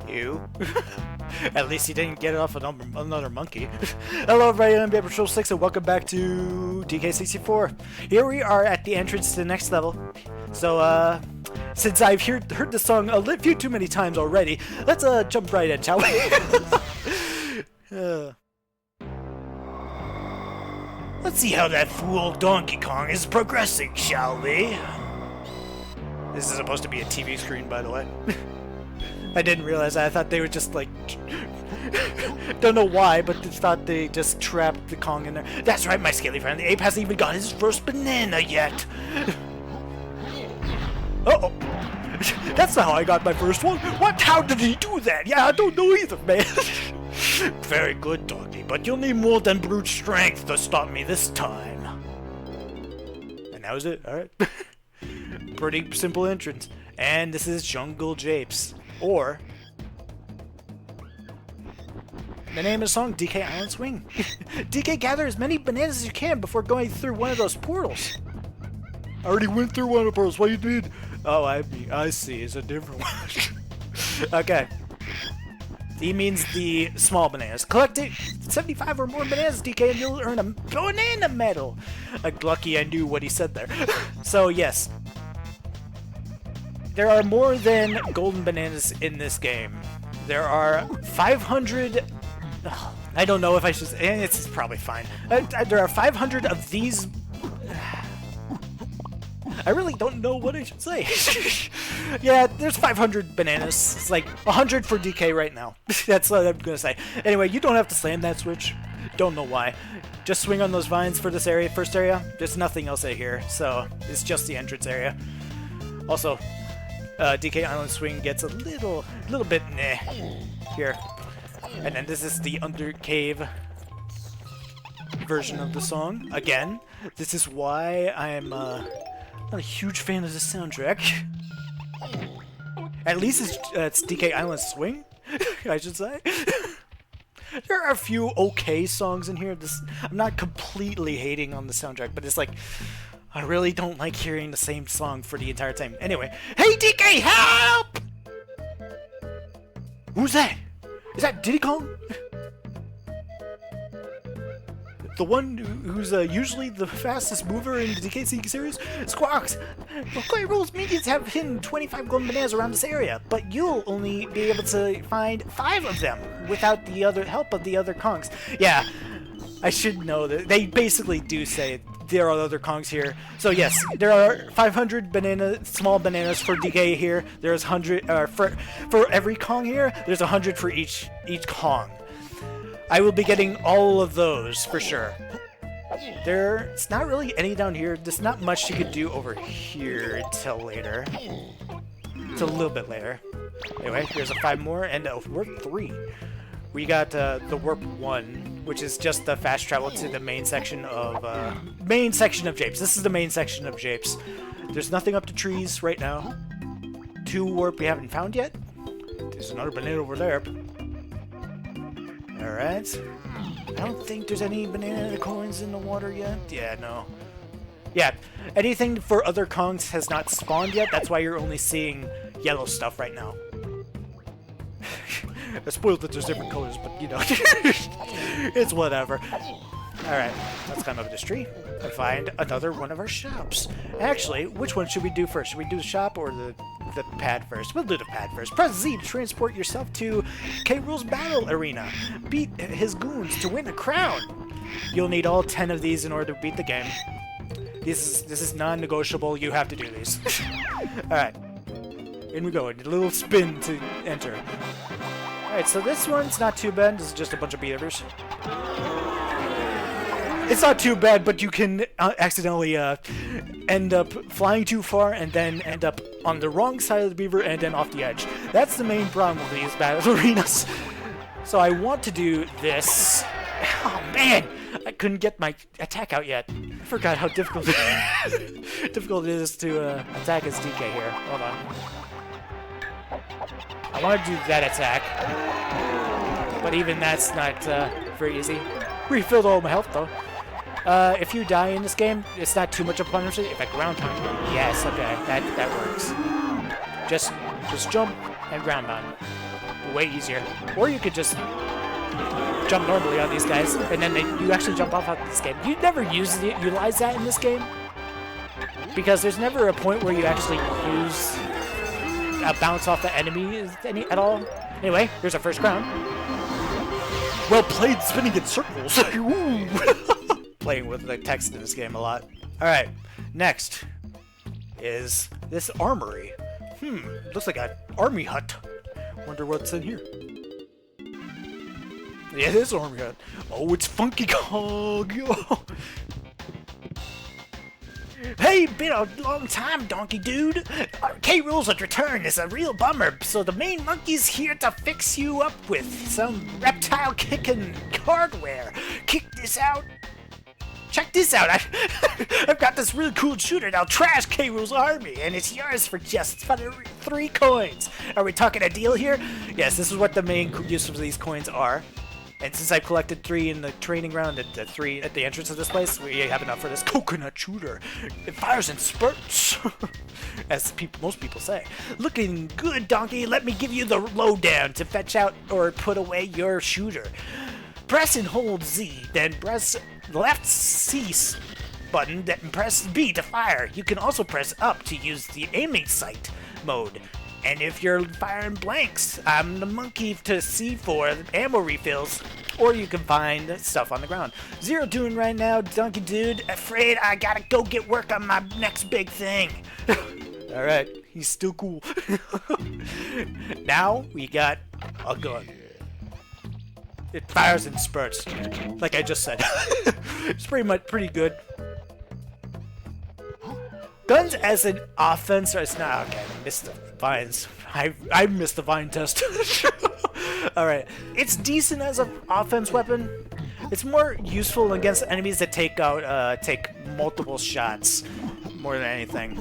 Ew. At least he didn't get it off another monkey. Hello everybody, I'm Japes 6 and welcome back to DK64. Here we are at the entrance to the next level. So, since I've heard this song a few too many times already, let's jump right in, shall we? Let's see how that fool Donkey Kong is progressing, shall we? This is supposed to be a TV screen, by the way. I didn't realize that. I thought they were just like... don't know why, but I thought they just trapped the Kong in there. That's right, my scaly friend. The ape hasn't even got his first banana yet. Uh-oh. That's not how I got my first one. What? How did he do that? Yeah, I don't know either, man. Very good, doggy, but you'll need more than brute strength to stop me this time. And that was it. Alright. Pretty simple entrance. And this is Jungle Japes. Or the name of the song, DK Island Swing. DK, gather as many bananas as you can before going through one of those portals. I already went through one of the portals. What do you need? Oh, I see. It's a different one. Okay. E means the small bananas. Collect 75 or more bananas, DK, and you'll earn a banana medal. Lucky I knew what he said there. So, yes. There are more than golden bananas in this game. There are 500... I don't know if I should... It's probably fine. There are 500 of these... I really don't know what I should say. Yeah, there's 500 bananas. It's like 100 for DK right now. That's what I'm gonna say. Anyway, you don't have to slam that switch. Don't know why. Just swing on those vines for this area, first area. There's nothing else out here, so it's just the entrance area. Also, DK Island Swing gets a little bit meh here. And then this is the under cave version of the song. Again, this is why I'm not a huge fan of the soundtrack. At least it's DK Island Swing, I should say. There are a few okay songs in here. I'm not completely hating on the soundtrack, but it's like, I really don't like hearing the same song for the entire time. Anyway, hey DK, help! Who's that? Is that Diddy Kong? The one who's usually the fastest mover in the DK series? Squawks! Clay Rules minions have hidden 25 golden bananas around this area, but you'll only be able to find 5 of them without the help of the other Kongs. Yeah, I should know that. They basically do say there are other Kongs here. So yes, there are 500 small bananas for DK here. There's 100 for every Kong here. There's 100 for each Kong. I will be getting all of those for sure. There's not really any down here. There's not much you could do over here until later. It's a little bit later. Anyway, there's a 5 more and a warp 3. We got the warp 1, which is just the fast travel to the main section of Japes. This is the main section of Japes. There's nothing up to trees right now. 2 warp we haven't found yet. There's another banana over there. Alright. I don't think there's any banana coins in the water yet. Yeah, no. Yeah, anything for other Kongs has not spawned yet. That's why you're only seeing yellow stuff right now. I spoiled that there's different colors, but you know. It's whatever. Alright, let's climb up this tree and find another one of our shops. Actually, which one should we do first? Should we do the shop or the pad first? We'll do the pad first. Press Z to transport yourself to K. Rool's battle arena. Beat his goons to win a crown. You'll need all 10 of these in order to beat the game. This is non-negotiable. You have to do these. Alright. In we go. A little spin to enter. Alright, so this one's not too bad. This is just a bunch of beavers. It's not too bad, but you can accidentally end up flying too far and then end up on the wrong side of the beaver and then off the edge. That's the main problem with these battle arenas. So I want to do this. Oh man, I couldn't get my attack out yet. I forgot how difficult it is to attack as DK here. Hold on. I want to do that attack, but even that's not very easy. Refilled all my health though. If you die in this game, it's not too much of a punishment. If I ground pound you, yes, okay, that works. Just jump and ground pound. way easier. Or you could just jump normally on these guys, and then you actually jump off of this game. You never utilize that in this game, because there's never a point where you actually use bounce off the enemy at all. Anyway, here's our first crown. Well played, spinning in circles. Playing with the text in this game a lot. Alright, next is this armory. Looks like an army hut. Wonder what's in here. Yeah, it is an army hut. Oh, it's Funky Kong. Hey, been a long time, donkey dude. K-Rool's return is a real bummer, so the main monkey's here to fix you up with some reptile-kicking hardware. Kick this out. Check this out. I've got this really cool shooter that'll trash K-Rool's army, and it's yours for just 3 coins. Are we talking a deal here? Yes, this is what the main use of these coins are. And since I've collected 3 in the training ground and 3 at the entrance of this place, we have enough for this coconut shooter. It fires in spurts, as most people say. Looking good, donkey. Let me give you the lowdown to fetch out or put away your shooter. Press and hold Z, then press the left C button, then press B to fire. You can also press up to use the aiming sight mode. And if you're firing blanks, I'm the monkey to see for ammo refills, or you can find stuff on the ground. Zero doing right now, donkey dude. Afraid I gotta go get work on my next big thing. Alright, he's still cool. Now we got a gun. It fires in spurts, like I just said. It's pretty good. Guns as an offense, or it's not okay. Missed the vines. I missed the vine test. All right, it's decent as an offense weapon. It's more useful against enemies that take multiple shots more than anything.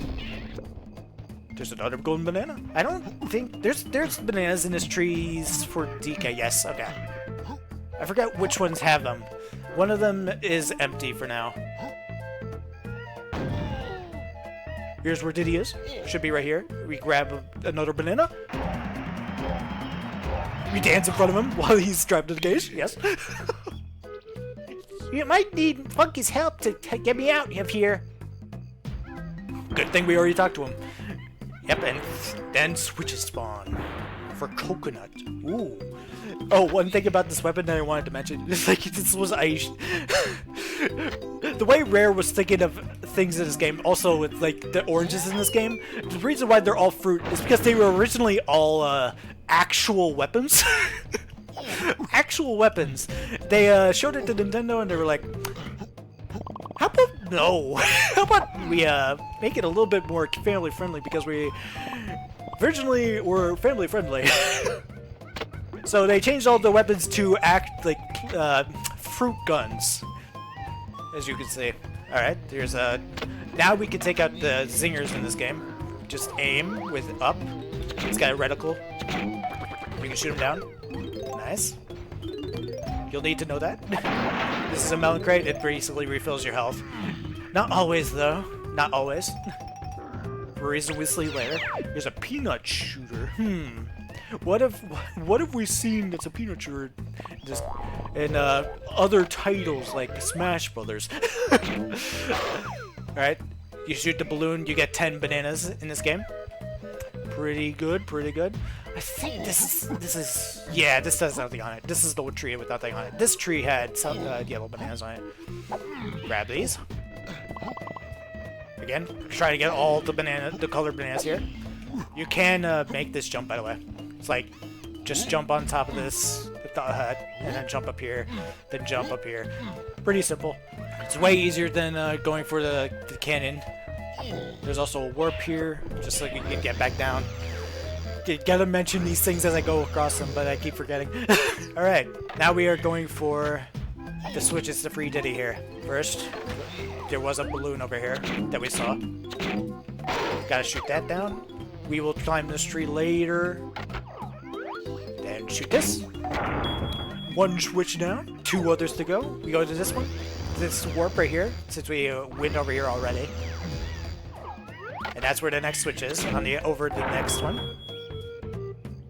There's another golden banana. I don't think there's bananas in this trees for DK. Yes, okay. I forgot which ones have them. One of them is empty for now. Here's where Diddy is. Should be right here. We grab another banana. We dance in front of him while he's trapped in the cage. Yes. You might need Funky's help to get me out of here. Good thing we already talked to him. Yep, and then switches spawn for coconut. Ooh. Oh, one thing about this weapon that I wanted to mention is like this was the way Rare was thinking of things in this game, also with like the oranges in this game. The reason why they're all fruit is because they were originally all actual weapons. Actual weapons. They showed it to Nintendo and they were like, how about we make it a little bit more family friendly, because we originally were family friendly. So they changed all the weapons to act like fruit guns, as you can see. All right, there's now we can take out the zingers in this game. Just aim with up. It's got a reticle. You can shoot him down. Nice. You'll need to know that. This is a melon crate. It basically refills your health. Not always, though. Not always. For a reason we'll see later. There's a peanut shooter. What have we seen that's a peanut shooter just in other titles like Smash Brothers? Alright, you shoot the balloon, you get 10 bananas in this game. Pretty good, pretty good. I think this is yeah, this has nothing on it. This is the tree with nothing on it. This tree had some yellow bananas on it. Grab these. Again, try to get all the colored bananas here. You can make this jump, by the way. It's like, just jump on top of this hut, and then jump up here, then jump up here. Pretty simple. It's way easier than going for the cannon. There's also a warp here, just so you can get back down. Gotta mention these things as I go across them, but I keep forgetting. Alright, now we are going for the switches to free Diddy here. First, there was a balloon over here that we saw. Gotta shoot that down. We will climb this tree later. Then shoot this. One switch down. 2 others to go. We go to this one. This warp right here, since we went over here already. And that's where the next switch is, over the next one.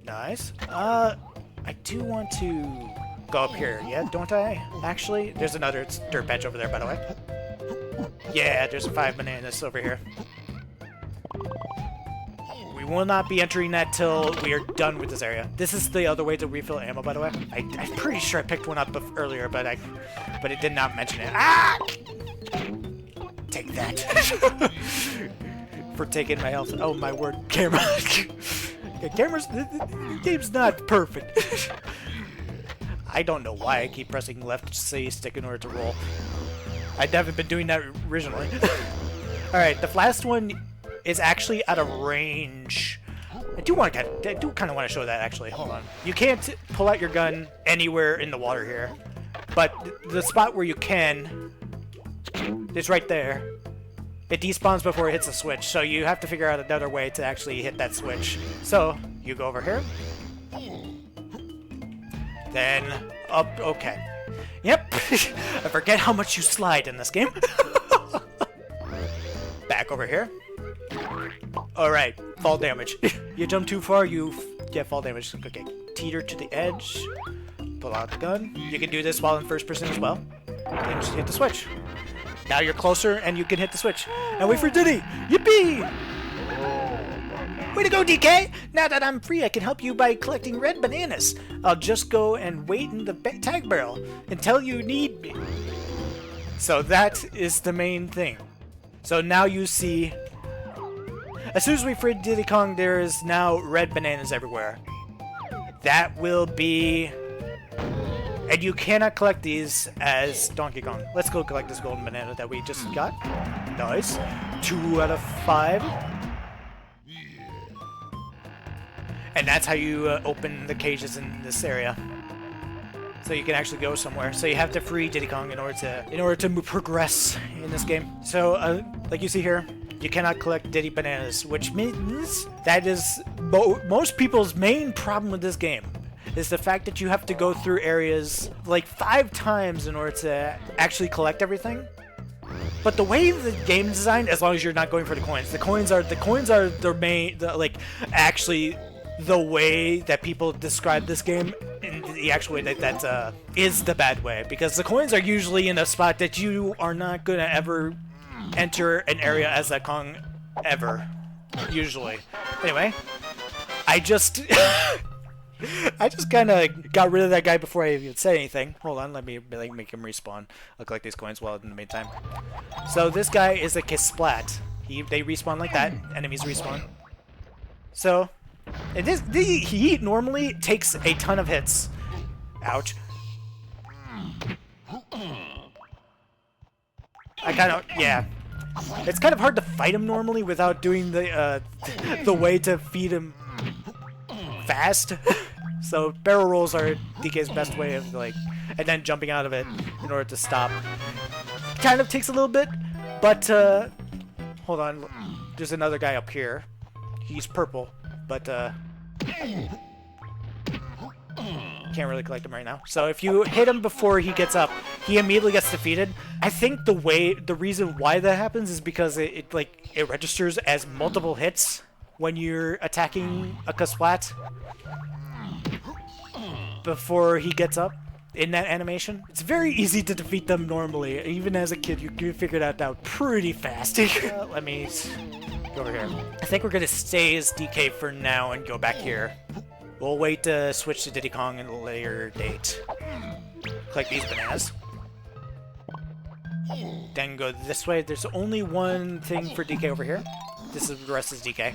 Nice. I do want to go up here, yeah, don't I? Actually, there's another dirt patch over there, by the way. Yeah, there's 5 bananas over here. We will not be entering that till we are done with this area. This is the other way to refill ammo, by the way. I'm pretty sure I picked one up earlier, but it did not mention it. Ah! Take that. For taking my health. Oh my word, camera. Yeah, the game's not perfect. I don't know why I keep pressing left C stick in order to roll. I haven't been doing that originally. Alright, the last one is actually out of range. I do kind of want to show that, actually. Hold on. You can't pull out your gun anywhere in the water here. But the spot where you can is right there. It despawns before it hits the switch, so you have to figure out another way to actually hit that switch. So, you go over here. Then, up, okay. Yep, I forget how much you slide in this game. Back over here. Alright, fall damage. You jump too far, you get fall damage. Okay, teeter to the edge. Pull out the gun. You can do this while in first person as well. And just hit the switch. Now you're closer and you can hit the switch. And wait for Diddy! Yippee! Way to go, DK! Now that I'm free, I can help you by collecting red bananas. I'll just go and wait in the tag barrel until you need me. So that is the main thing. So now you see... As soon as we freed Diddy Kong, there is now red bananas everywhere. That will be... And you cannot collect these as Donkey Kong. Let's go collect this golden banana that we just got. Nice. 2 out of 5. And that's how you open the cages in this area. So you can actually go somewhere. So you have to free Diddy Kong in order to progress in this game. So like you see here, you cannot collect Diddy bananas, which means that is most people's main problem with this game. Is the fact that you have to go through areas like 5 times in order to actually collect everything. But the way the game is designed, as long as you're not going for the coins are their main, actually the way that people describe this game in the actual way that is the bad way, because the coins are usually in a spot that you are not gonna ever enter an area as that Kong ever, usually. Anyway, I just kind of got rid of that guy before I even said anything. Hold on, let me make him respawn. I'll collect these coins while in the meantime. So this guy is a Kisplat. They respawn like that. Enemies respawn. So, and he normally takes a ton of hits. Ouch. Yeah. It's kind of hard to fight him normally without doing the way to feed him fast. So barrel rolls are DK's best way of and then jumping out of it in order to stop. Kind of takes a little bit, but hold on, there's another guy up here. He's purple, but can't really collect him right now. So if you hit him before he gets up, he immediately gets defeated. I think the reason why that happens is because it registers as multiple hits when you're attacking a Kasplat before he gets up in that animation. It's very easy to defeat them normally. Even as a kid, you figured that out pretty fast. Let me go over here. I think we're going to stay as DK for now and go back here. We'll wait to switch to Diddy Kong at a later date. Collect these bananas. Then go this way. There's only one thing for DK over here. The rest is DK.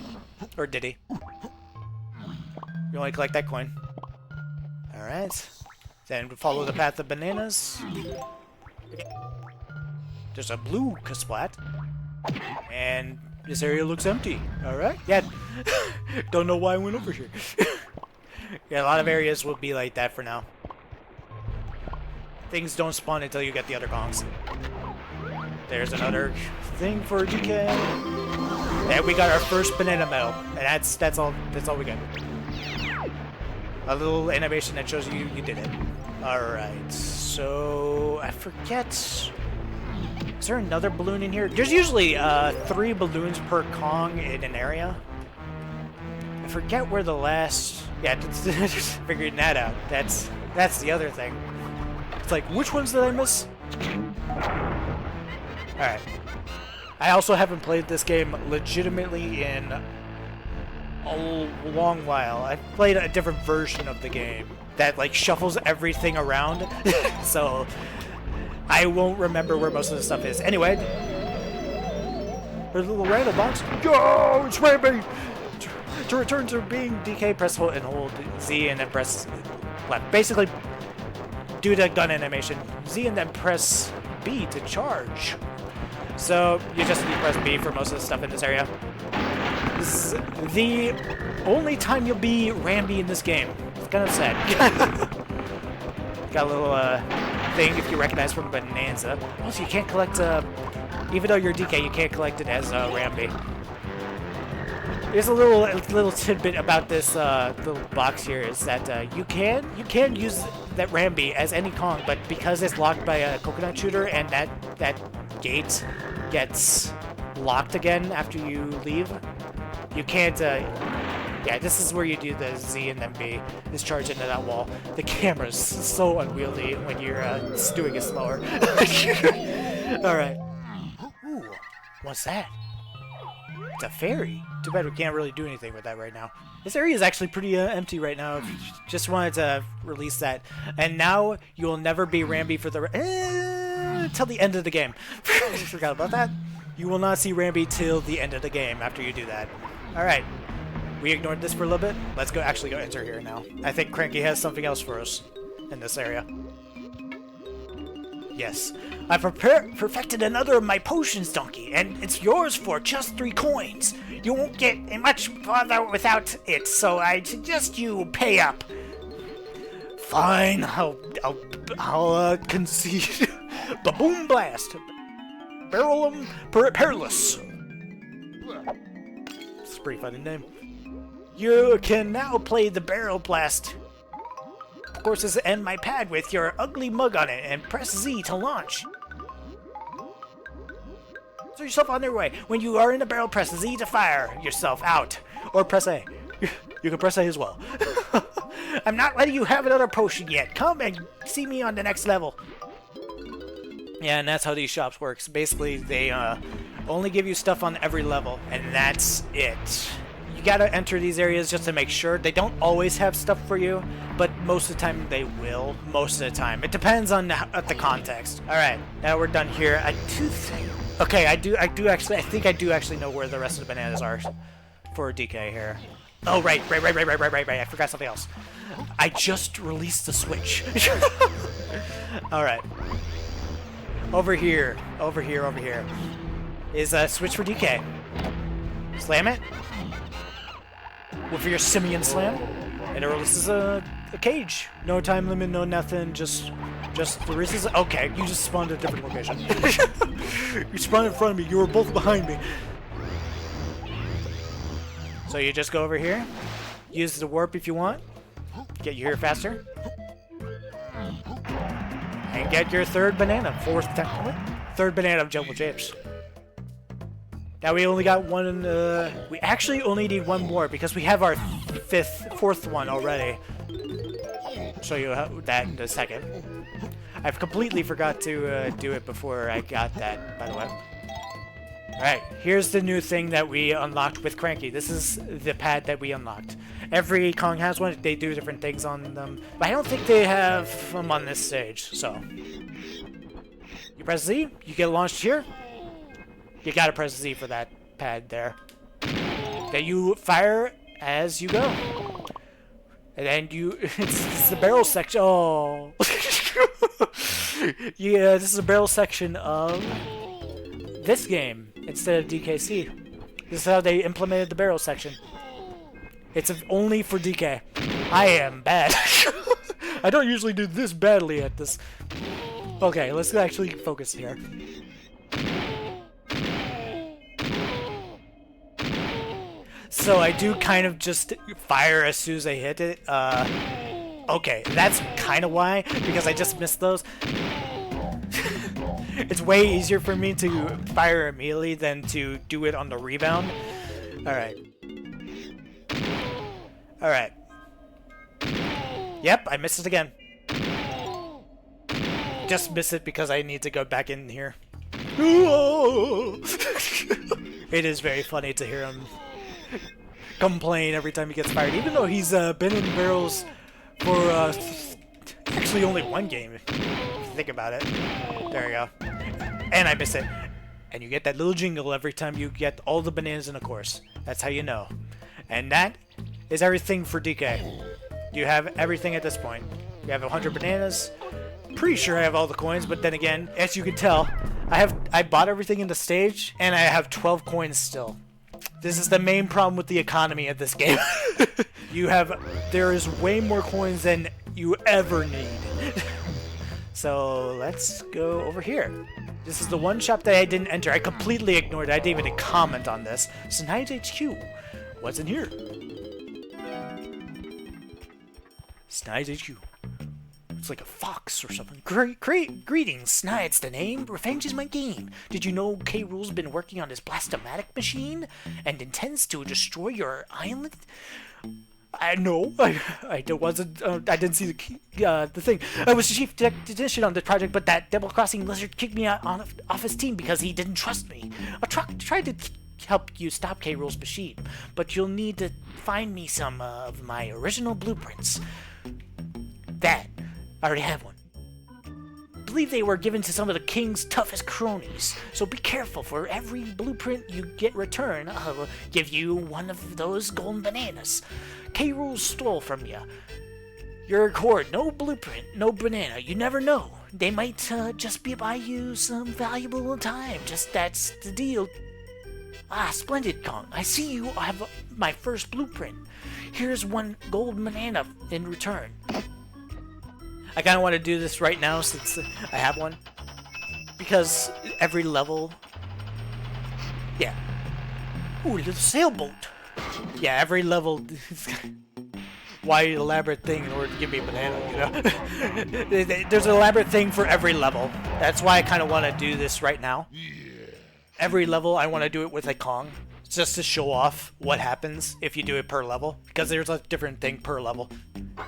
Or Diddy. You only collect that coin. Alright. Then follow the path of bananas. There's a blue Kasplat. And this area looks empty. Alright. Yeah. Don't know why I went over here. Yeah, a lot of areas will be like that for now. Things don't spawn until you get the other Kongs. There's another thing for DK. And we got our first banana medal. And that's all we got. A little animation that shows you did it. Alright, so I forget. Is there another balloon in here? There's usually 3 balloons per Kong in an area. I forget where the last Yeah, just figuring that out. That's the other thing. It's like, which ones did I miss? Alright. I also haven't played this game legitimately in a long while. I've played a different version of the game that like shuffles everything around. So I won't remember where most of the stuff is. Anyway, there's a little random box. Yo, it's Rambi! To return to being DK, press hold and hold Z and then press left. Basically, do the gun animation. Z and then press B to charge. So you just need to press B for most of the stuff in this area. This is the only time you'll be Rambi in this game. It's kind of sad. Got a little thing if you recognize from Bonanza. Also, you can't collect, even though you're DK, you can't collect it as Rambi. There's a little tidbit about this little box here is that you can use that Rambi as any Kong, but because it's locked by a coconut shooter and that gate gets locked again after you leave, you can't. Yeah, this is where you do the Z and then B. Discharge into that wall. The camera's so unwieldy when you're doing it slower. All right. Ooh, what's that? It's a fairy. Too bad we can't really do anything with that right now. This area is actually pretty empty right now. If you just wanted to release that. And now you will never be Rambi for the till the end of the game. Forgot about that. You will not see Rambi till the end of the game after you do that. All right. We ignored this for a little bit. Let's go enter here now. I think Cranky has something else for us in this area. Yes. I perfected another of my potions, Donkey, and it's yours for just 3 coins. You won't get much farther without it, so I suggest you pay up. Fine, I'll concede. Ba-boom blast. Barrelum perilous. It's a pretty funny name. You can now play the barrel blast courses and my pad with your ugly mug on it and press Z to launch. Throw yourself on their way. When you are in the barrel, press Z to fire yourself out. Or press A. You can press A as well. I'm not letting you have another potion yet. Come and see me on the next level. Yeah, and that's how these shops works. Basically, they only give you stuff on every level, and that's it. You gotta enter these areas just to make sure. They don't always have stuff for you, but most of the time they will. Most of the time. It depends on the context. Alright, now we're done here. I do think... Okay, I think I do actually know where the rest of the bananas are for DK here. Oh, right. I forgot something else. I just released the Switch. Alright. Over here is a Switch for DK. Slam it. With your Simian Slam. And it releases a cage. No time limit, no nothing, just releases. Okay, you just spawned at a different location. You spawned in front of me, you were both behind me. So you just go over here, use the warp if you want, get you here faster, and get your third banana, third banana of Jungle Japes. Now we only got one, we actually only need one more because we have our fourth one already. I'll show you that in a second. I've completely forgot to do it before I got that, by the way. Alright, here's the new thing that we unlocked with Cranky. This is the pad that we unlocked. Every Kong has one, they do different things on them. But I don't think they have them on this stage, so. You press Z, you get launched here. You gotta press Z for that pad there. Then you fire as you go. And then it's the barrel section. Oh. Yeah, this is a barrel section of this game instead of DKC. This is how they implemented the barrel section. It's only for DK. I am bad. I don't usually do this badly at this. Okay, let's actually focus here. So I do kind of just fire as soon as I hit it. Okay, that's kind of why, because I just missed those. It's way easier for me to fire immediately than to do it on the rebound. Alright. Alright. Yep, I missed it again. Just missed it because I need to go back in here. It is very funny to hear him complain every time he gets fired, even though he's been in barrels for actually only one game, if you think about it. There we go. And I missed it. And you get that little jingle every time you get all the bananas in a course. That's how you know. And that is everything for DK. You have everything at this point. You have 100 bananas. Pretty sure I have all the coins, but then again, as you can tell, I bought everything in the stage, and I have 12 coins still. This is the main problem with the economy of this game. There is way more coins than you ever need. So let's go over here. This is the one shop that I didn't enter. I completely ignored it. I didn't even comment on this. Snide HQ. What's in here? Snide HQ. It's like a fox or something. Greetings, Snide's the name. Revenge is my game. Did you know K. Rool's been working on his Blastomatic machine and intends to destroy your island? I know. I didn't see the thing. I was chief technician on the project, but that double-crossing lizard kicked me out off his team because he didn't trust me. I tried to help you stop K. Rool's machine, but you'll need to find me some of my original blueprints. That. I already have one. I believe they were given to some of the king's toughest cronies, so be careful. For every blueprint you get returned, I'll give you one of those golden bananas K. Rool stole from you. Your accord, no blueprint, no banana. You never know. They might just buy you some valuable time. Just that's the deal. Ah, splendid, Kong. I see you have my first blueprint. Here's one gold banana in return. I kind of want to do this right now since I have one. Because every level... Yeah. Ooh, a little sailboat. Yeah, every level... Why elaborate thing in order to give me a banana, you know? There's an elaborate thing for every level. That's why I kind of want to do this right now. Every level, I want to do it with a Kong. Just to show off what happens if you do it per level. Because there's a different thing per level.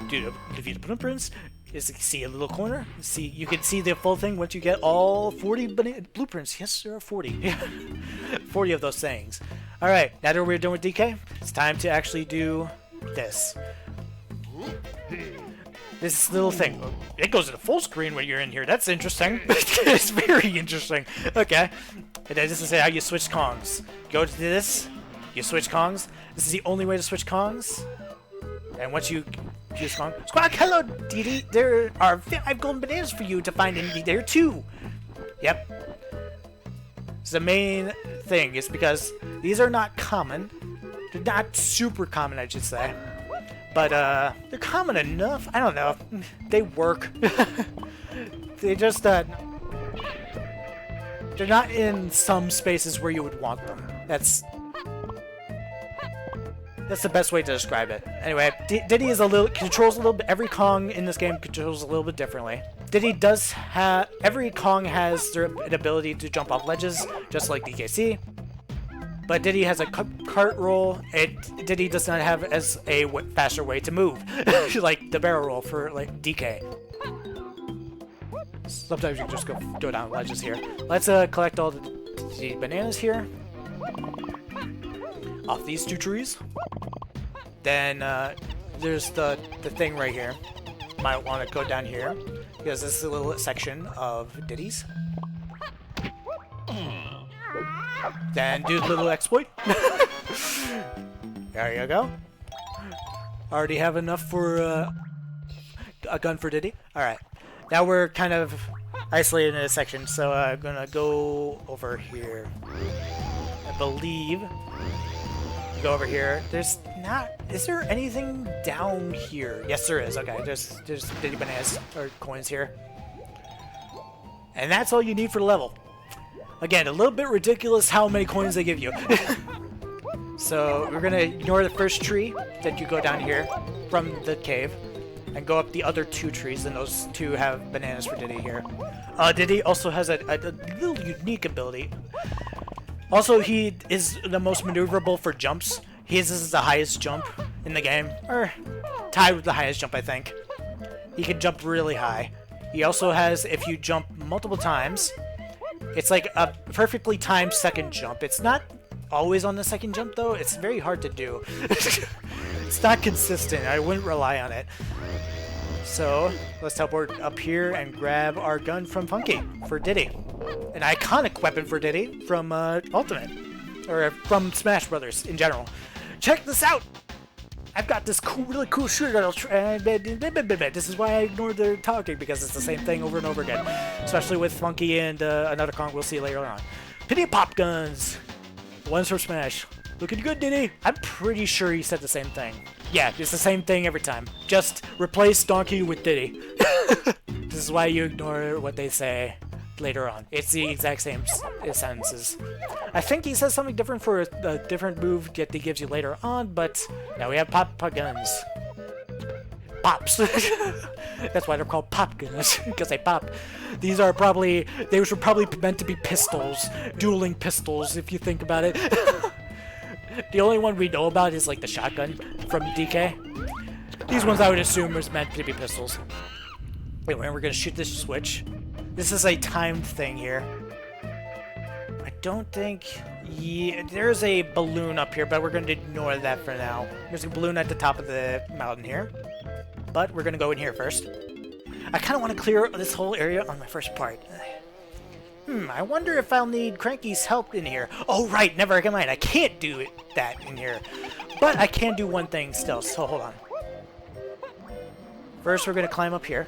Dude, defeat the blueprints. Is see a little corner. See, you can see the full thing once you get all 40 blueprints. Yes, there are 40. 40 of those things. All right, now that we're done with DK, it's time to actually do this. This little thing. It goes to full screen when you're in here. That's interesting. It's very interesting. Okay. And then this is how you switch Kongs. Go to this. You switch Kongs. This is the only way to switch Kongs. And once you choose Kong, Squawk, hello, Diddy. There are 5 golden bananas for you to find in there too. Yep. So the main thing is because these are not common. They're not super common, I should say. But they're common enough. I don't know. They work. They just they're not in some spaces where you would want them. That's the best way to describe it. Anyway, Diddy is controls a little bit. Every Kong in this game controls a little bit differently. Diddy does have every Kong has an ability to jump off ledges, just like DKC. But Diddy has a cart roll. Diddy does not have as a faster way to move, like the barrel roll for like DK. Sometimes you can just go down ledges here. Let's collect all the bananas here. Off these 2 trees. Then there's the thing right here. Might want to go down here because this is a little section of Diddy's. Then do the little exploit. There you go. Already have enough for a gun for Diddy. Alright. Now we're kind of isolated in a section, so I'm gonna go over here. I believe. Go over here. There's not... Is there anything down here? Yes, there is. Okay, there's Diddy bananas or coins here. And that's all you need for the level. Again, a little bit ridiculous how many coins they give you. So we're gonna ignore the first tree that you go down here from the cave and go up the other 2 trees, and those 2 have bananas for Diddy here. Diddy also has a little unique ability. Also, he is the most maneuverable for jumps. His is the highest jump in the game, or tied with the highest jump, I think. He can jump really high. He also has, if you jump multiple times, it's like a perfectly timed second jump. It's not always on the second jump, though. It's very hard to do. It's not consistent. I wouldn't rely on it. So, let's teleport up here and grab our gun from Funky for Diddy. An iconic weapon for Diddy from Ultimate. Or from Smash Brothers in general. Check this out! I've got this really cool shooter that'll this is why I ignored the talking, because it's the same thing over and over again. Especially with Funky and another Kong we'll see later on. Pity pop guns! One's from Smash. Looking good, Diddy! I'm pretty sure he said the same thing. Yeah, it's the same thing every time. Just replace Donkey with Diddy. This is why you ignore what they say later on. It's the exact same sentences. I think he says something different for a different move that he gives you later on, but now we have pop guns. Pops. That's why they're called pop guns, because they pop. These are probably, they were probably meant to be pistols, dueling pistols, if you think about it. The only one we know about is like the shotgun from DK. These ones I would assume was meant to be pistols. Anyway, we're gonna shoot this switch. This is a timed thing here. I don't think... Yeah, there's a balloon up here, but we're going to ignore that for now. There's a balloon at the top of the mountain here. But we're going to go in here first. I kind of want to clear this whole area on my first part. I wonder if I'll need Cranky's help in here. Oh, right, never mind. I can't do that in here. But I can do one thing still, so hold on. First, we're going to climb up here.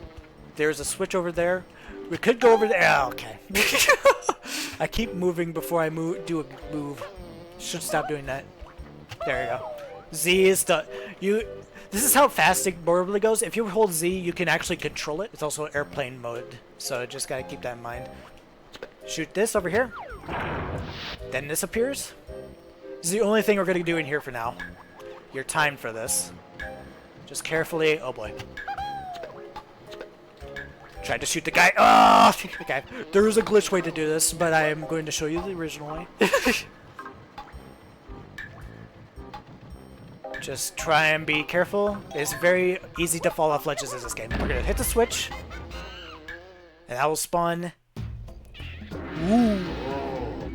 There's a switch over there. We could go over there. Oh, okay. I keep moving before I do a move. Should stop doing that. There you go. Z is the... This is how fast it normally goes. If you hold Z, you can actually control it. It's also airplane mode, so just gotta keep that in mind. Shoot this over here. Then this appears. This is the only thing we're gonna do in here for now. You're timed for this. Just carefully... Oh, boy. Tried to shoot the guy. Oh, okay. There is a glitch way to do this, but I am going to show you the original way. Just try and be careful. It's very easy to fall off ledges in this game. We're going to hit the switch, and that will spawn... Ooh,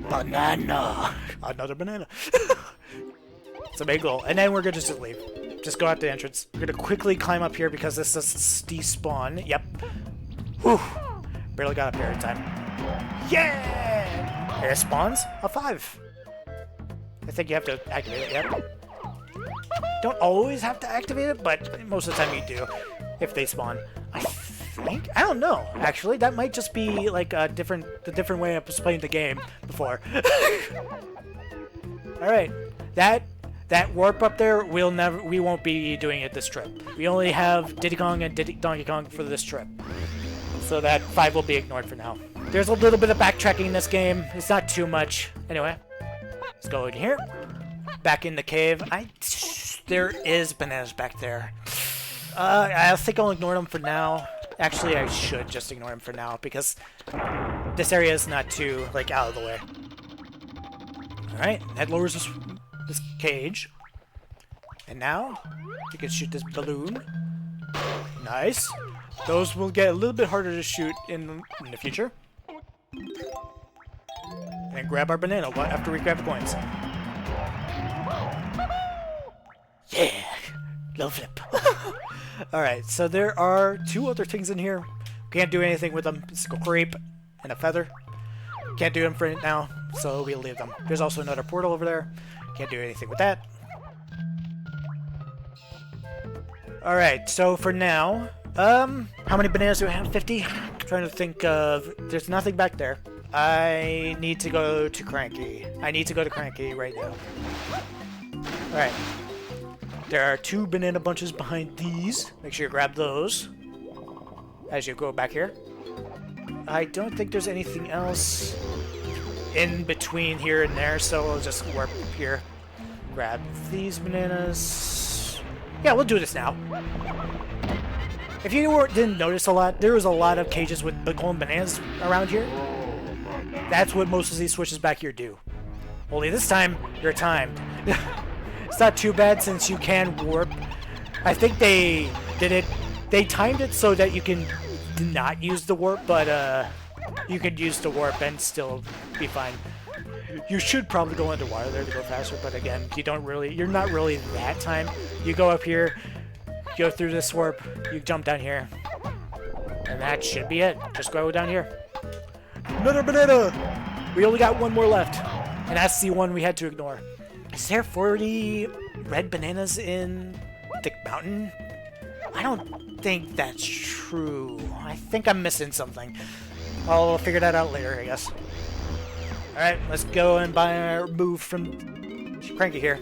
banana. Another banana. It's a big goal. And then we're going to just leave. Just go out the entrance. We're going to quickly climb up here because this is despawn. Yep. Whew! Barely got up here in time. Yeah! And it spawns a 5. I think you have to activate it, yep. Don't always have to activate it, but most of the time you do, if they spawn. I think? I don't know, actually. That might just be like the different way I was playing the game before. Alright. That warp up there, we won't be doing it this trip. We only have Diddy Kong and Donkey Kong for this trip. So that 5 will be ignored for now. There's a little bit of backtracking in this game. It's not too much. Anyway, let's go in here. Back in the cave. There is bananas back there. I think I'll ignore them for now. Actually, I should just ignore them for now because this area is not too, like, out of the way. Alright, that lowers this cage. And now, we can shoot this balloon. Nice. Those will get a little bit harder to shoot in the future. And grab our banana after we grab the coins. Yeah! Little flip. Alright, so there are 2 other things in here. Can't do anything with them. It's a creep and a feather. Can't do them for now, so we'll leave them. There's also another portal over there. Can't do anything with that. Alright, so for now... how many bananas do I have? 50? I'm trying to think of... There's nothing back there. I need to go to Cranky. I need to go to Cranky right now. Alright. There are 2 banana bunches behind these. Make sure you grab those as you go back here. I don't think there's anything else in between here and there, so we'll just warp here. Grab these bananas. Yeah, we'll do this now. If you didn't notice a lot, there was a lot of cages with golden bananas around here. That's what most of these switches back here do. Only this time, you're timed. It's not too bad since you can warp. I think they did it They timed it so that you can not use the warp, but you could use the warp and still be fine. You should probably go underwater there to go faster, but again, you're not really that time. You go up here, go through this warp, you jump down here, and that should be it. Just go down here. Another banana! We only got one more left, and that's the one we had to ignore. Is there 40 red bananas in the mountain? I don't think that's true. I think I'm missing something. I'll figure that out later, I guess. Alright, let's go and buy our move from Cranky here.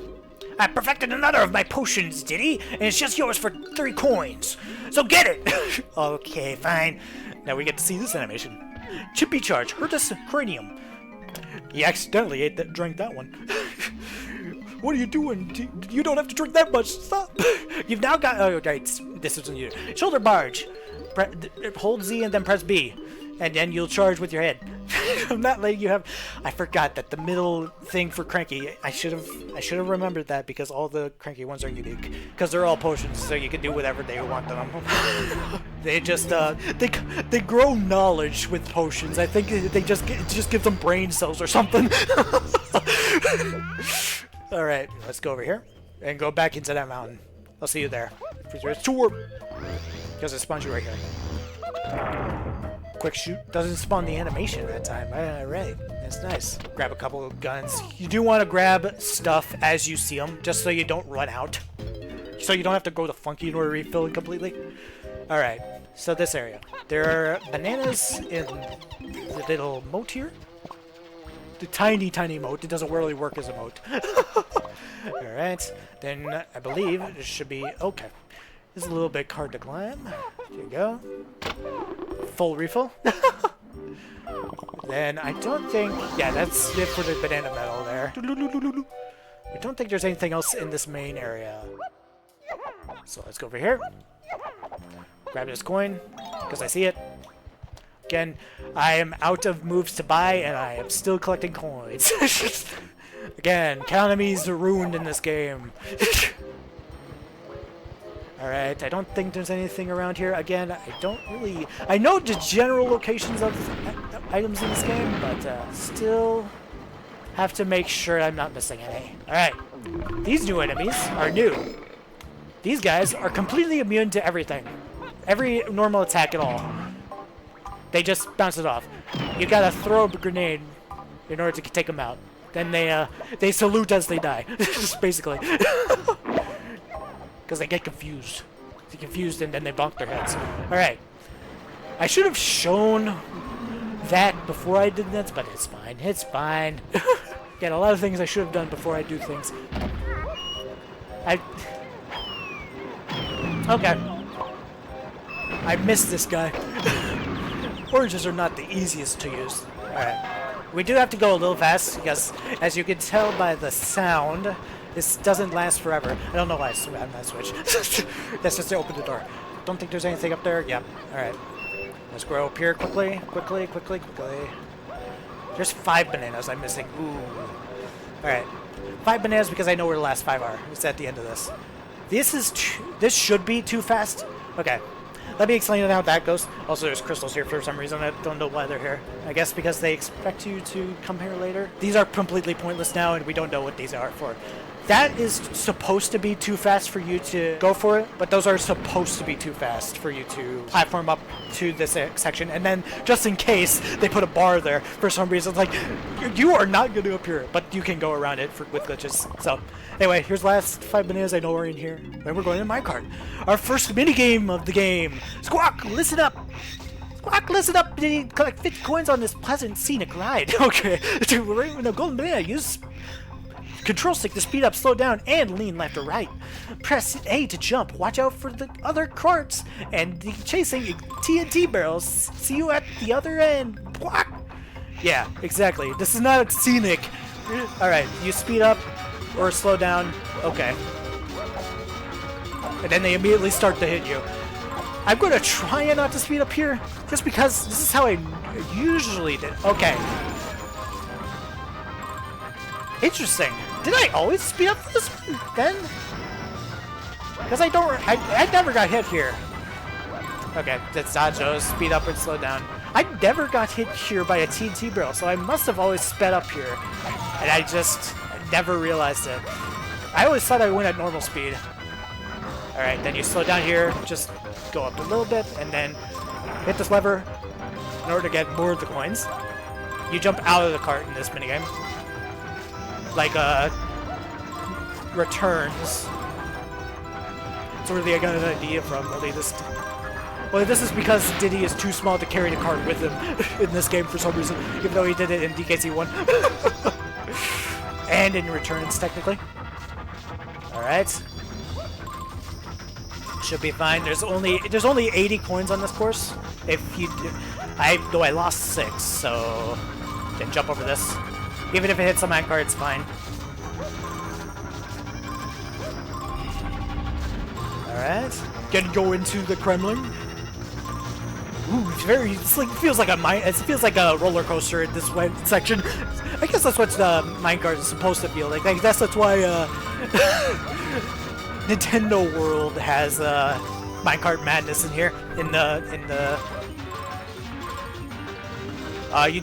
I perfected another of my potions, Diddy, and it's just yours for 3 coins. So get it! Okay, fine. Now we get to see this animation. Chippy charge, hurt us cranium. He accidentally drank that one. What are you doing? You don't have to drink that much. Stop. You've now got... Oh, right. This isn't you. Shoulder barge. Hold Z and then press B. And then you'll charge with your head. I'm not letting you have... I forgot that the middle thing for Cranky... I should have remembered that because all the Cranky ones are unique. Because they're all potions, so you can do whatever they want them. They just... They grow knowledge with potions. I think they just give them brain cells or something. Alright, let's go over here and go back into that mountain. I'll see you there. There's 2 warp. Because it spawns you right here. Quick shoot. Doesn't spawn the animation that time. Alright, that's nice. Grab a couple of guns. You do want to grab stuff as you see them, just so you don't run out. So you don't have to go to Funky in order to refill it completely. Alright, so this area. There are bananas in the little moat here. The tiny, tiny moat. It doesn't really work as a moat. Alright, then I believe it should be... Okay. This is a little bit hard to climb. There you go. Full refill. Then I don't think... Yeah, that's it for the banana metal there. I don't think there's anything else in this main area. So let's go over here. Grab this coin, because I see it. Again, I am out of moves to buy, and I am still collecting coins. Again, economies are ruined in this game. Alright, I don't think there's anything around here. Again, I don't really... I know the general locations of items in this game, but still have to make sure I'm not missing any. Alright, these new enemies are new. These guys are completely immune to everything. Every normal attack at all. They just bounce it off. You gotta throw a grenade in order to take them out. Then they salute as they die. Just basically. Because they get confused. They're confused and then they bonk their heads. Alright. I should have shown that before I did this, but it's fine. It's fine. Again, a lot of things I should have done before I do things. Okay. I missed this guy. Oranges are not the easiest to use. Alright. We do have to go a little fast because, as you can tell by the sound, this doesn't last forever. I don't know why I had that switch. That's just to open the door. Don't think there's anything up there. Yep. Alright. Let's grow up here quickly. Quickly. There's 5 bananas I'm missing. Ooh. Alright. 5 bananas because I know where the last 5 are. It's at the end of this. This should be too fast. Okay. Let me explain how that goes. Also, there's crystals here for some reason. I don't know why they're here. I guess because they expect you to come here later. These are completely pointless now, and we don't know what these are for. That is supposed to be too fast for you to go for it, but those are supposed to be too fast for you to platform up to this section. And then, just in case, they put a bar there for some reason. Like, you are not going to appear, but you can go around it with glitches. So, anyway, here's the last 5 bananas. I know we're in here. And we're going in my cart. Our first minigame of the game. Squawk, listen up! Squawk, listen up! Collect 50 coins on this pleasant scenic ride. Okay. To golden banana, use control stick to speed up, slow down, and lean left or right. Press A to jump. Watch out for the other carts and the chasing TNT barrels. See you at the other end. Squawk! Yeah, exactly. This is not scenic. Alright, you speed up or slow down. Okay. And then they immediately start to hit you. I'm going to try not to speed up here, just because this is how I usually did. Okay. Interesting. Did I always speed up for this one, then? Because I never got hit here. Okay, let's dodge those. Speed up and slow down. I never got hit here by a TNT barrel, so I must have always sped up here. And I just never realized it. I always thought I went at normal speed. Alright, then you slow down here, just go up a little bit, and then hit this lever in order to get more of the coins. You jump out of the cart in this minigame. Like, returns. That's where I got an idea from, only this... Well, this is because Diddy is too small to carry the cart with him in this game for some reason, even though he did it in DKC 1. And in returns, technically. Alright. Should be fine. There's only 80 coins on this course. If you I lost 6, so then jump over this. Even if it hits a minecart, it's fine. Alright. Gonna go into the Kremlin. Ooh, it feels like a roller coaster in this section. I guess that's what the minecart is supposed to feel like. I guess that's why Nintendo World has minecart madness in here. You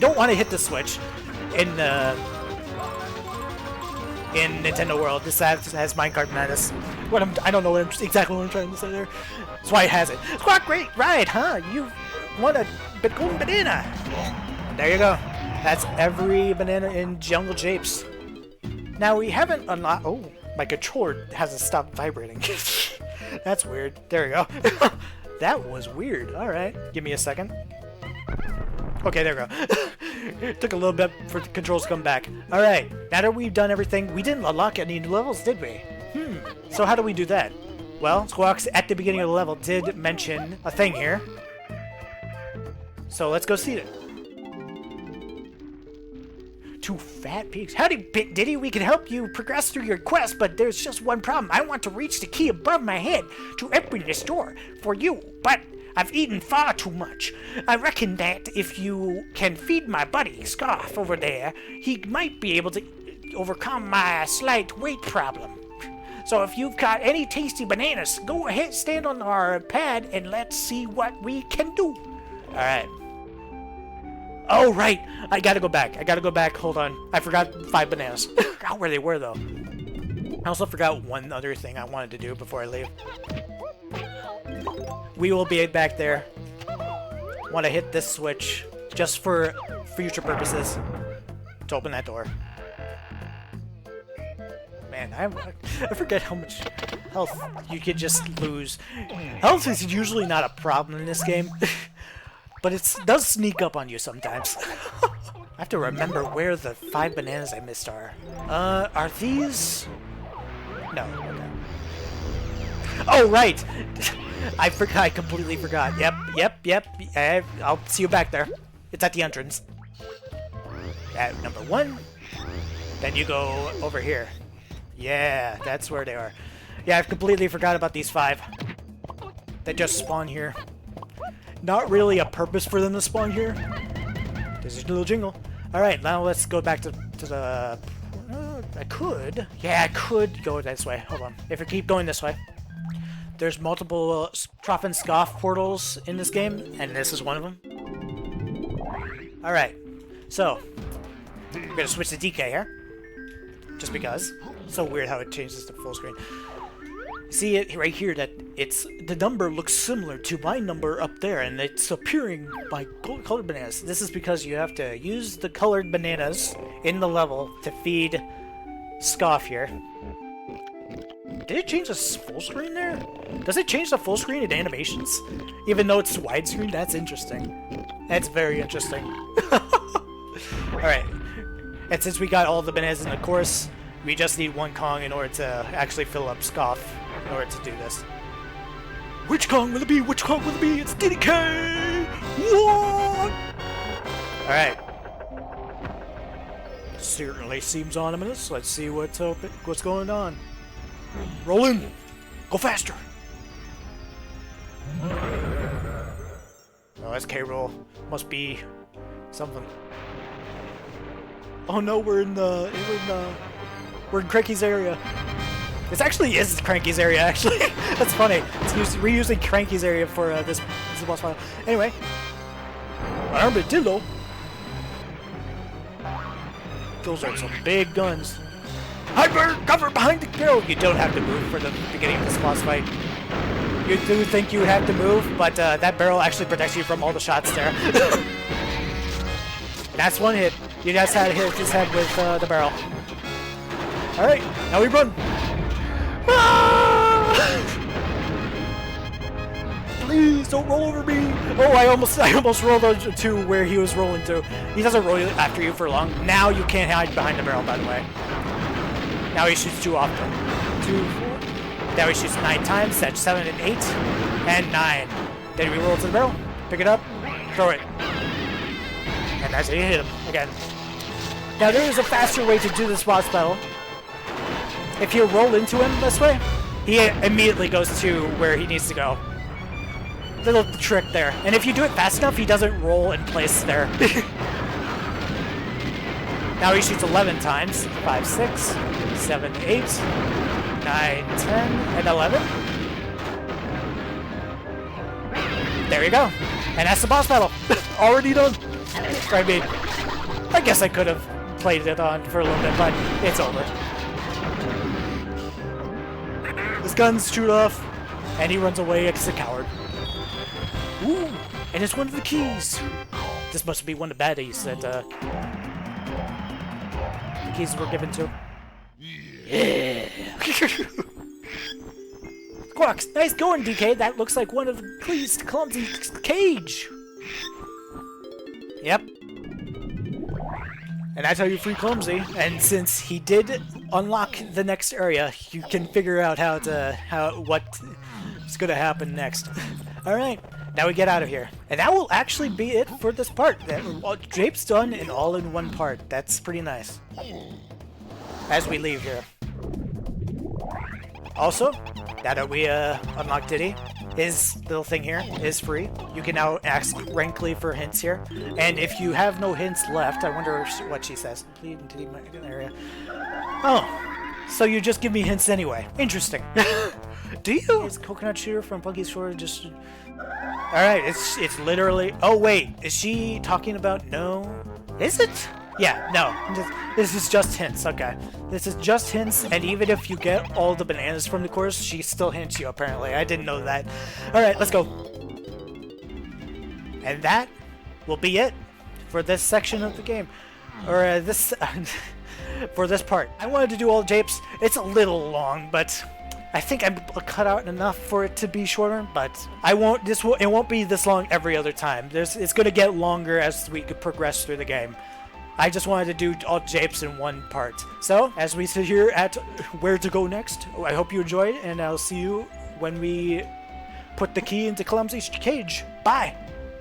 don't want to hit the switch in Nintendo World. This has minecart madness. I don't know exactly what I'm trying to say there. That's why it has it. Squawk, great ride, huh? You want a golden banana? There you go. That's every banana in Jungle Japes. Now we haven't unlocked. Oh, my controller hasn't stopped vibrating. That's weird. There we go. That was weird. All right, give me a second. Okay, there we go. It took a little bit for the controls to come back. All right, now that we've done everything, we didn't unlock any new levels, did we? So how do we do that? Well, Squawks at the beginning of the level did mention a thing here. So let's go see it. 2 fat pigs. Howdy, Diddy. We can help you progress through your quest, but there's just one problem. I want to reach the key above my head to open this door for you, but I've eaten far too much. I reckon that if you can feed my buddy, Scoff, over there, he might be able to overcome my slight weight problem. So if you've got any tasty bananas, go ahead, stand on our pad, and let's see what we can do. Alright. Oh, right! I gotta go back. Hold on. I forgot 5 bananas. I forgot where they were, though. I also forgot one other thing I wanted to do before I leave. We will be back there. Want to hit this switch just for future purposes to open that door. Man, I forget how much health you could just lose. Health is usually not a problem in this game, but it does sneak up on you sometimes. I have to remember where the 5 bananas I missed are. Are these? No. Okay. Oh, right! I completely forgot. Yep. I'll see you back there. It's at the entrance. At number 1. Then you go over here. Yeah, that's where they are. Yeah, I've completely forgot about these 5. They just spawn here. Not really a purpose for them to spawn here. There's a little jingle. Alright, now let's go back to the... I could. Yeah, I could go this way. Hold on. If I keep going this way. There's multiple Troff and Scoff portals in this game, and this is one of them. Alright, so we're gonna switch to DK here. Just because. So weird how it changes to full screen. See it right here that the number looks similar to my number up there, and it's appearing by colored bananas. This is because you have to use the colored bananas in the level to feed Scoff here. Did it change the full screen there? Does it change the full screen in animations? Even though it's widescreen? That's interesting. That's very interesting. Alright. And since we got all the bananas in the course, we just need 1 Kong in order to actually fill up Scoff in order to do this. Which Kong will it be? Which Kong will it be? It's DK! What? Alright. Certainly seems ominous. Let's see what's going on. Roll in! Go faster! Oh, SK roll. Must be something. Oh no, we're in Cranky's area. This actually is Cranky's area, actually. That's funny. It's reusing Cranky's area for this boss fight. Anyway, Armadillo. Those are some big guns. Hyper cover behind the barrel. You don't have to move for the beginning of this boss fight. You do think you would have to move, but that barrel actually protects you from all the shots there. That's one hit. You just had to hit his head with the barrel. Alright, now we run. Ah! Please don't roll over me. Oh, I almost rolled to where he was rolling to. He doesn't roll after you for long. Now you can't hide behind the barrel, by the way. Now he shoots too often. 2, 4. Now he shoots 9 times. That's 7 and 8 and 9. Then we roll to the barrel, pick it up, throw it, and that's how you hit him again. Now there is a faster way to do this boss battle. If you roll into him this way, he immediately goes to where he needs to go. Little trick there. And if you do it fast enough, he doesn't roll in place there. Now he shoots 11 times. 5, 6, 7, 8, 9, 10, and 11. There you go. And that's the boss battle. Already done. I mean, I guess I could have played it on for a little bit, but it's over. His guns shoot off, and he runs away like a coward. Ooh, and it's one of the keys. This must be one of the baddies that the keys were given to. Yeah. Quacks, nice going, DK. That looks like one of the keys to Clumsy's cage. Yep. And that's how you free Clumsy. And since he did unlock the next area, you can figure out what's gonna happen next. All right, now we get out of here, and that will actually be it for this part. Japes done and all in one part. That's pretty nice. As we leave here. Also, now that we unlocked Diddy, his little thing here is free. You can now ask Rankly for hints here. And if you have no hints left, I wonder what she says. Please, Diddy might get an area. Oh, so you just give me hints anyway. Interesting. Do you? Is Coconut Shooter from Punky's Shore just... Alright, it's literally... Oh, wait. Is she talking about no? Is it? Yeah, no. This is just hints. Okay. This is just hints, and even if you get all the bananas from the course, she still hints you, apparently. I didn't know that. Alright, let's go. And that will be it for this section of the game. Or this... for this part. I wanted to do all Japes. It's a little long, but... I think I cut out enough for it to be shorter, but I won't. It won't be this long every other time. It's going to get longer as we progress through the game. I just wanted to do all Japes in one part. So as we sit here at where to go next, I hope you enjoyed, and I'll see you when we put the key into Clumsy's cage. Bye.